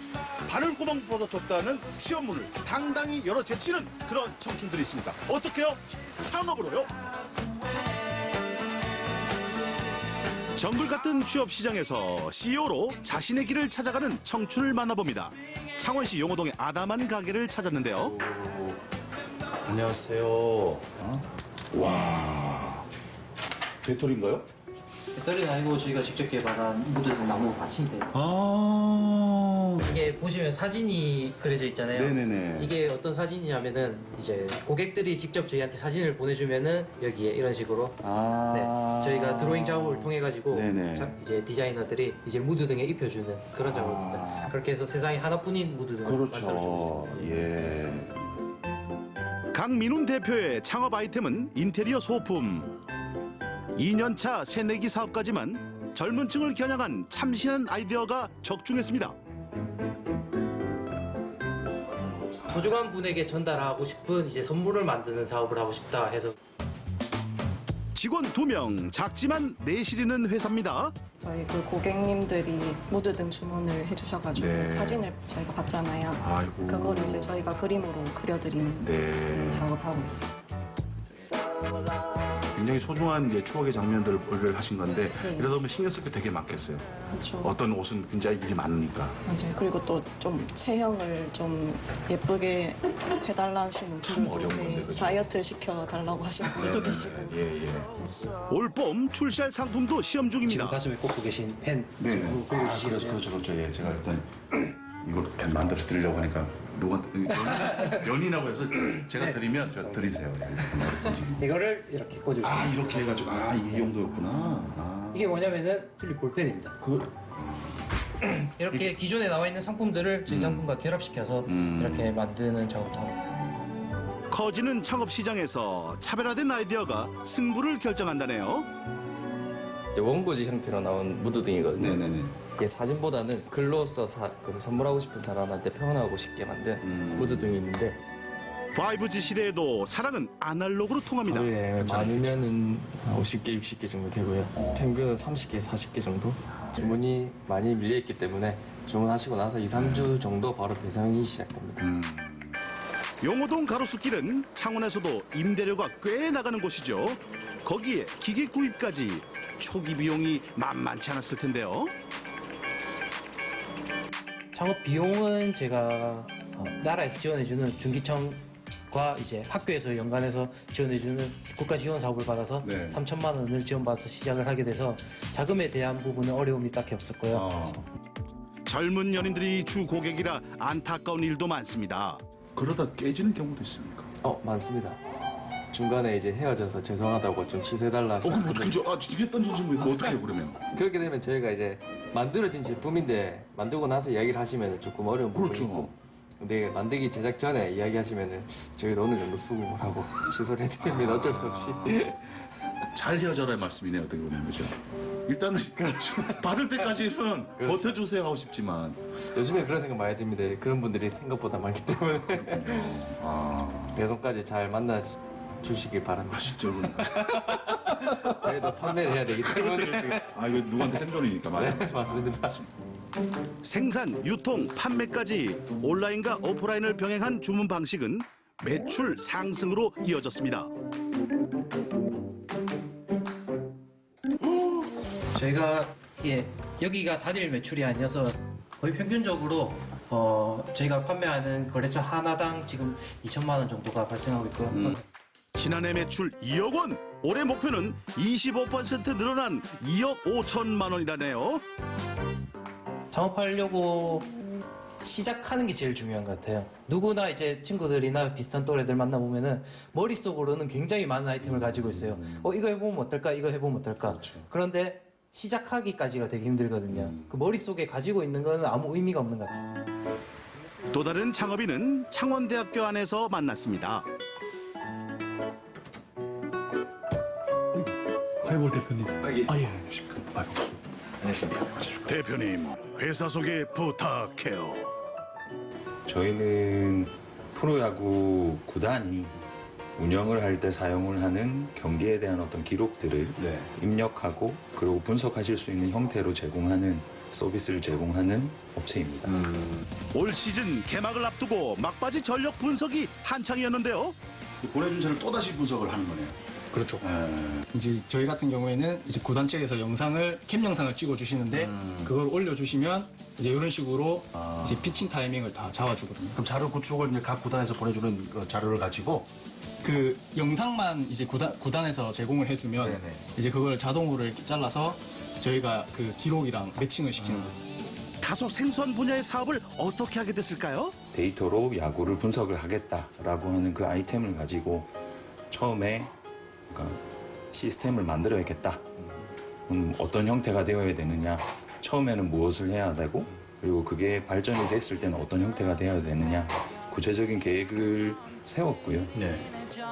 바늘구멍보다 좁다는 취업문을 당당히 열어 제치는 그런 청춘들이 있습니다. 어떻게요? 창업으로요. 정글 같은 취업 시장에서 CEO로 자신의 길을 찾아가는 청춘을 만나봅니다. 창원시 용호동의 아담한 가게를 찾았는데요. 안녕하세요. 와, 배터리인가요? 배터리는 아니고 저희가 직접 개발한 무드등 나무 받침대. 이게 보시면 사진이 그려져 있잖아요. 네네네. 이게 어떤 사진이냐면은 이제 고객들이 직접 저희한테 사진을 보내주면은 여기에 이런 식으로 네, 저희가 드로잉 작업을 통해 가지고 이제 디자이너들이 이제 무드등에 입혀주는 그런 작업입니다. 그렇게 해서 세상에 하나뿐인 무드등을 만들어주고 있습니다. 예. 강민훈 대표의 창업 아이템은 인테리어 소품. 2년차 새내기 사업가지만 젊은 층을 겨냥한 참신한 아이디어가 적중했습니다. 소중한 분에게 전달하고 싶은 이제 선물을 만드는 사업을 하고 싶다 해서 직원 2명, 작지만 내실이는 회사입니다. 저희 그 고객님들이 무드등 주문을 해주셔가지고 네. 사진을 저희가 봤잖아요. 아이고. 그거를 이제 저희가 그림으로 그려드리는 작업하고 있어요. 굉장히 소중한 이제 추억의 장면들을 하신 건데 네. 이러다 보면 신경 쓸 게 되게 많겠어요. 그렇죠. 어떤 옷은 굉장히 일이 많으니까. 맞아요. 그리고 또 좀 체형을 좀 예쁘게 해달라 하시는 분들도 어려운 건데, 그죠? 다이어트를 시켜달라고 하시는 분들도 계시고. 올봄 출시할 상품도 시험 중입니다. 지금 가슴에 꽂고 계신 펜 네. 보여주시겠어요? 그렇죠. 예, 제가 일단 이걸 이렇게 만들어 드리려고 하니까 누구한테 연인이라고 해서 제가 드리면 저 드리세요. 이거를 이렇게 꽂을 수 있어요. 이렇게 해가지고 이 용도였구나. 이게 뭐냐면은 튤립 볼펜입니다. 이렇게 기존에 나와 있는 상품들을 저희 상품과 결합시켜서 이렇게 만드는 작업도 하고 있습니다. 커지는 창업 시장에서 차별화된 아이디어가 승부를 결정한다네요. 원고지 형태로 나온 무드등이거든요. 네네네. 이게 사진보다는 글로써 선물하고 싶은 사람한테 표현하고 싶게 만든 무드등이 있는데 5G 시대에도 사랑은 아날로그로 통합니다. 하루에 많으면은 50개, 60개 정도 되고요. 평균은 30개, 40개 정도. 주문이 많이 밀려있기 때문에 주문하시고 나서 2, 3주 정도 바로 배송이 시작됩니다. 용호동 가로수길은 창원에서도 임대료가 꽤 나가는 곳이죠. 거기에 기계 구입까지 초기 비용이 만만치 않았을 텐데요. 창업 비용은 제가 나라에서 지원해주는 중기청과 이제 학교에서 연관해서 지원해주는 국가 지원 사업을 받아서 3천만 원을 지원받아서 시작을 하게 돼서 자금에 대한 부분은 어려움이 딱히 없었고요. 젊은 연인들이 주 고객이라 안타까운 일도 많습니다. 그러다 깨지는 경우도 있습니까? 많습니다. 중간에 이제 헤어져서 죄송하다고 좀 취소해달라 하시는 그럼 어떻게 이게 던지지 뭐 어떻게 해요 그러면? 그렇게 되면 저희가 이제 만들어진 제품인데 만들고 나서 이야기를 하시면 조금 어려운 부분이 있고 근데 만들기 제작 전에 이야기하시면 저희도 어느 정도 수긍을 하고 취소를 해드립니다. 어쩔 수 없이. 잘 헤어져라의 말씀이네요 어떻게 보면 그죠? 일단은 받을 때까지는 버텨주세요 하고 싶지만 요즘에 그런 생각 많이 듭니다. 그런 분들이 생각보다 많기 때문에 배송까지 잘 만나 주시길 바랍니다. 실적으로 저희도 판매를 해야 되기 때문에 이거 누구한테 생존이니까 맞습니다. 생산, 유통, 판매까지 온라인과 오프라인을 병행한 주문 방식은 매출 상승으로 이어졌습니다. 저희가 여기가 단일 매출이 아니어서 거의 평균적으로 저희가 판매하는 거래처 하나당 지금 2천만 원 정도가 발생하고 있고요. 지난해 매출 2억 원, 올해 목표는 25% 늘어난 2억 5천만 원이라네요. 창업하려고 시작하는 게 제일 중요한 것 같아요. 누구나 이제 친구들이나 비슷한 또래들 만나보면은 머릿속으로는 굉장히 많은 아이템을 가지고 있어요. 이거 해보면 어떨까? 이거 해보면 어떨까? 그런데 시작하기까지가 되게 힘들거든요. 그 머릿속에 가지고 있는 건 아무 의미가 없는 것 같아요. 또 다른 창업인은 창원대학교 안에서 만났습니다. 하이볼 대표님. 대표님, 회사 소개 부탁해요. 저희는 프로야구 구단이 운영을 할 때 사용을 하는 경기에 대한 어떤 기록들을 입력하고 그리고 분석하실 수 있는 형태로 제공하는 서비스를 제공하는 업체입니다. 올 시즌 개막을 앞두고 막바지 전력 분석이 한창이었는데요. 보내준 차를 또다시 분석을 하는 거네요. 그렇죠. 이제 저희 같은 경우에는 이제 구단 측에서 캠 영상을 찍어 주시는데 그걸 올려주시면 이제 이런 식으로 이제 피칭 타이밍을 다 잡아주거든요. 그럼 자료 구축을 이제 각 구단에서 보내주는 그 자료를 가지고 그 영상만 이제 구단에서 제공을 해주면 이제 그걸 자동으로 이렇게 잘라서 저희가 그 기록이랑 매칭을 시키는 거예요. 다소 생소한 분야의 사업을 어떻게 하게 됐을까요? 데이터로 야구를 분석을 하겠다라고 하는 그 아이템을 가지고 처음에 그러니까 시스템을 만들어야겠다. 어떤 형태가 되어야 되느냐, 처음에는 무엇을 해야 되고, 그리고 그게 발전이 됐을 때는 어떤 형태가 되어야 되느냐, 구체적인 계획을 세웠고요.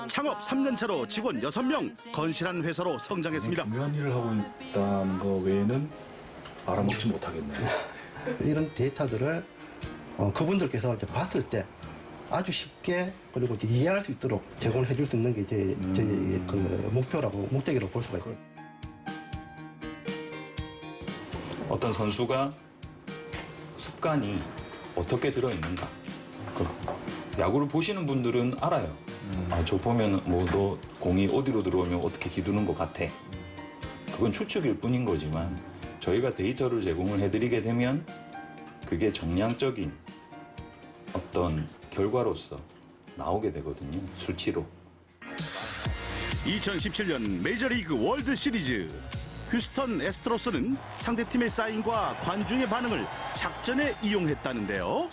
창업 3년 차로 직원 6명, 건실한 회사로 성장했습니다. 중요한 일을 하고 있다는 거 외에는 알아먹지 못하겠네요. 이런 데이터들을 그분들께서 이제 봤을 때 아주 쉽게 그리고 이제 이해할 수 있도록 제공을 해줄 수 있는 게 이제 저희 그 목적이라고 볼 수가 있고요. 어떤 선수가 습관이 어떻게 들어있는가. 야구를 보시는 분들은 알아요. 저 보면 너 공이 어디로 들어오면 어떻게 기두는 것 같아. 그건 추측일 뿐인 거지만 저희가 데이터를 제공을 해드리게 되면 그게 정량적인 어떤 결과로서 나오게 되거든요. 수치로. 2017년 메이저리그 월드 시리즈. 휴스턴 애스트로스는 상대팀의 사인과 관중의 반응을 작전에 이용했다는데요.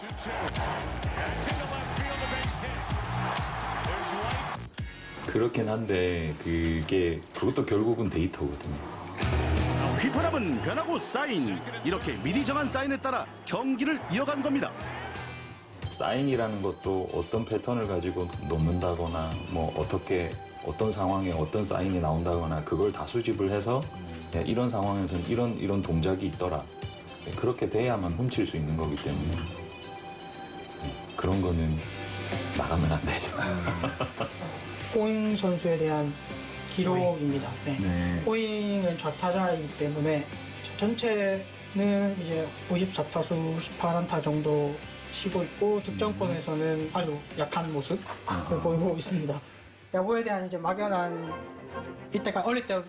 그렇긴 한데 그것도 결국은 데이터거든요. 휘파람은 변하고 사인. 이렇게 미리 정한 사인에 따라 경기를 이어간 겁니다. 사인이라는 것도 어떤 패턴을 가지고 놓는다거나 어떤 상황에 어떤 사인이 나온다거나 그걸 다 수집을 해서 이런 상황에서는 이런 동작이 있더라. 그렇게 돼야만 훔칠 수 있는 거기 때문에 그런 거는 나가면 안 되죠. 호잉 선수에 대한 기록입니다. 호잉은 좌타자이기 때문에 전체는 이제 54타수 18안타 정도 치고 있고 득점권에서는 아주 약한 모습을 보이고 있습니다. 야구에 대한 이제 막연한 이때가 어릴 때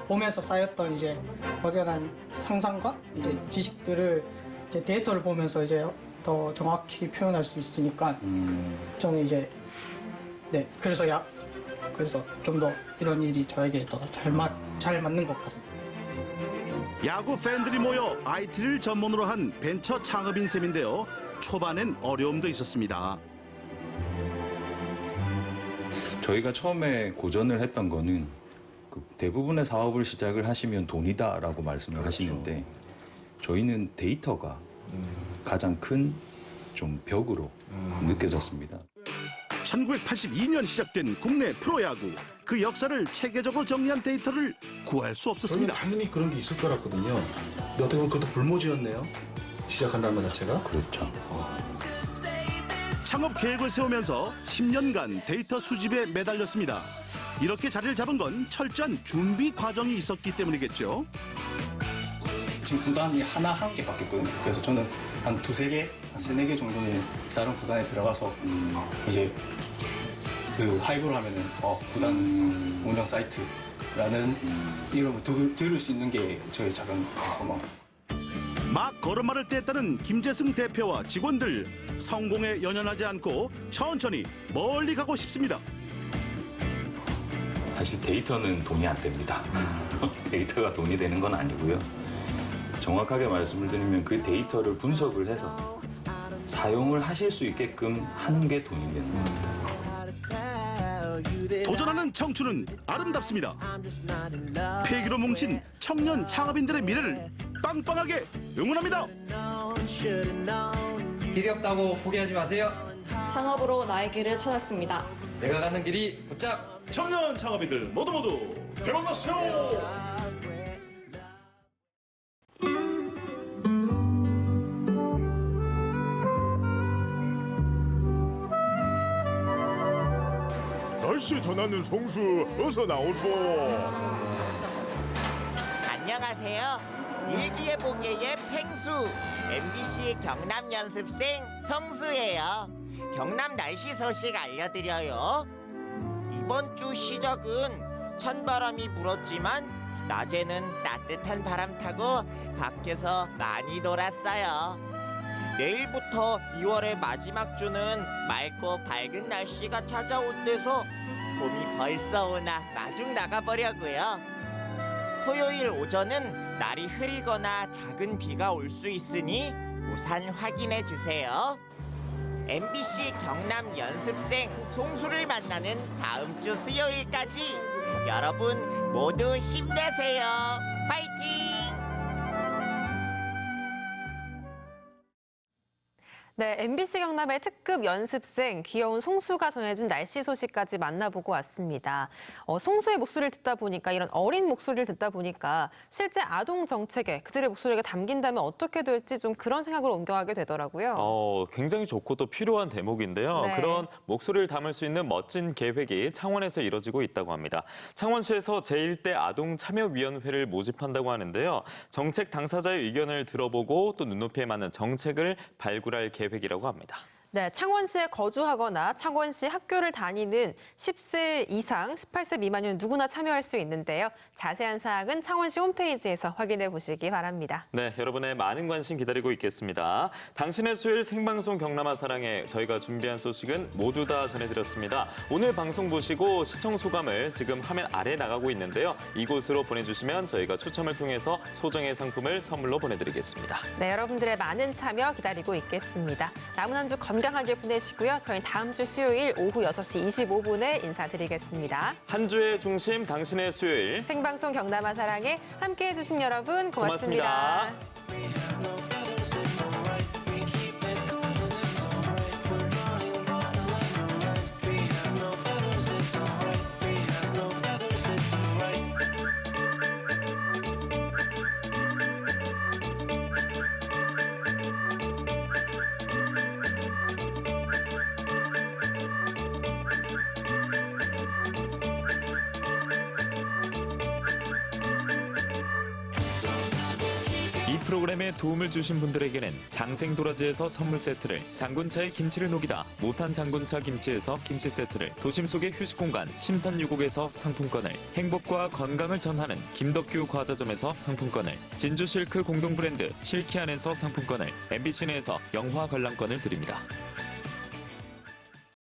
보면서 쌓였던 이제 막연한 상상과 이제 지식들을 이제 데이터를 보면서 이제 더 정확히 표현할 수 있으니까 저는 이제 그래서 좀 더 이런 일이 저에게 더 잘 맞는 것 같습니다. 야구 팬들이 모여 IT를 전문으로 한 벤처 창업인 셈인데요. 초반엔 어려움도 있었습니다. 저희가 처음에 고전을 했던 거는 대부분의 사업을 시작을 하시면 돈이다라고 말씀을 하시는데 저희는 데이터가 가장 큰 좀 벽으로 느껴졌습니다. 1982년 시작된 국내 프로야구. 그 역사를 체계적으로 정리한 데이터를 구할 수 없었습니다. 당연히 그런 게 있을 줄 알았거든요. 근데 어떻게 보면 그것도 불모지였네요. 시작한다는 것 자체가. 그렇죠. 창업 계획을 세우면서 10년간 데이터 수집에 매달렸습니다. 이렇게 자리를 잡은 건 철저한 준비 과정이 있었기 때문이겠죠. 지금 구단이 하나 한 개 바뀌었거든요. 그래서 저는 한 두세 개, 세네 개 정도는 다른 구단에 들어가서 이제 그 하이브를 하면은 구단 운영 사이트라는 이름을 들을 수 있는 게 저희 작은 소망. 막 걸음마를 뗐다는 김재승 대표와 직원들. 성공에 연연하지 않고 천천히 멀리 가고 싶습니다. 사실 데이터는 돈이 안 됩니다. 데이터가 돈이 되는 건 아니고요. 정확하게 말씀을 드리면 그 데이터를 분석을 해서 사용을 하실 수 있게끔 하는 게 돈이 되는 겁니다. 도전하는 청춘은 아름답습니다. 패기로 뭉친 청년 창업인들의 미래를 빵빵하게 응원합니다. 길이 없다고 포기하지 마세요. 창업으로 나의 길을 찾았습니다. 내가 가는 길이 붙잡. 청년 창업인들 모두 대박나세요. 날씨 전하는 송수 어서 나오소. 안녕하세요. 일기예보계의 팽수 MBC 경남 연습생 성수예요. 경남 날씨 소식 알려드려요. 이번 주 시작은 찬바람이 불었지만 낮에는 따뜻한 바람 타고 밖에서 많이 놀았어요. 내일부터 2월의 마지막 주는 맑고 밝은 날씨가 찾아온대서 봄이 벌써 오나 마중 나가보려고요. 토요일 오전은 날이 흐리거나 작은 비가 올 수 있으니 우산 확인해 주세요. MBC 경남 연습생 송수를 만나는 다음 주 수요일까지 여러분 모두 힘내세요. 파이팅! 네, MBC 경남의 특급 연습생 귀여운 송수가 전해준 날씨 소식까지 만나보고 왔습니다. 송수의 목소리를 듣다 보니까 이런 어린 목소리를 듣다 보니까 실제 아동 정책에 그들의 목소리가 담긴다면 어떻게 될지 좀 그런 생각을 옮겨가게 되더라고요. 굉장히 좋고 또 필요한 대목인데요. 네. 그런 목소리를 담을 수 있는 멋진 계획이 창원에서 이뤄지고 있다고 합니다. 창원시에서 제1대 아동참여위원회를 모집한다고 하는데요. 정책 당사자의 의견을 들어보고 또 눈높이에 맞는 정책을 발굴할 계획이라고 합니다. 네, 창원시에 거주하거나 창원시 학교를 다니는 10세 이상 18세 미만이면 누구나 참여할 수 있는데요. 자세한 사항은 창원시 홈페이지에서 확인해 보시기 바랍니다. 네, 여러분의 많은 관심 기다리고 있겠습니다. 당신의 수요일 생방송 경남아 사랑에 저희가 준비한 소식은 모두 다 전해드렸습니다. 오늘 방송 보시고 시청 소감을 지금 화면 아래 나가고 있는데요. 이곳으로 보내주시면 저희가 추첨을 통해서 소정의 상품을 선물로 보내드리겠습니다. 네, 여러분들의 많은 참여 기다리고 있겠습니다. 남은 한 주 건강하게 보내시고요. 저희 다음 주 수요일 오후 6시 25분에 인사드리겠습니다. 한 주의 중심 당신의 수요일 생방송 경남아 사랑에 함께해 주신 여러분 고맙습니다. 이 프로그램에 도움을 주신 분들에게는 장생도라지에서 선물 세트를, 장군차의 김치를 녹이다 모산 장군차 김치에서 김치 세트를, 도심 속의 휴식공간 심산유곡에서 상품권을, 행복과 건강을 전하는 김덕규 과자점에서 상품권을, 진주 실크 공동 브랜드 실키안에서 상품권을, MBC 내에서 영화 관람권을 드립니다.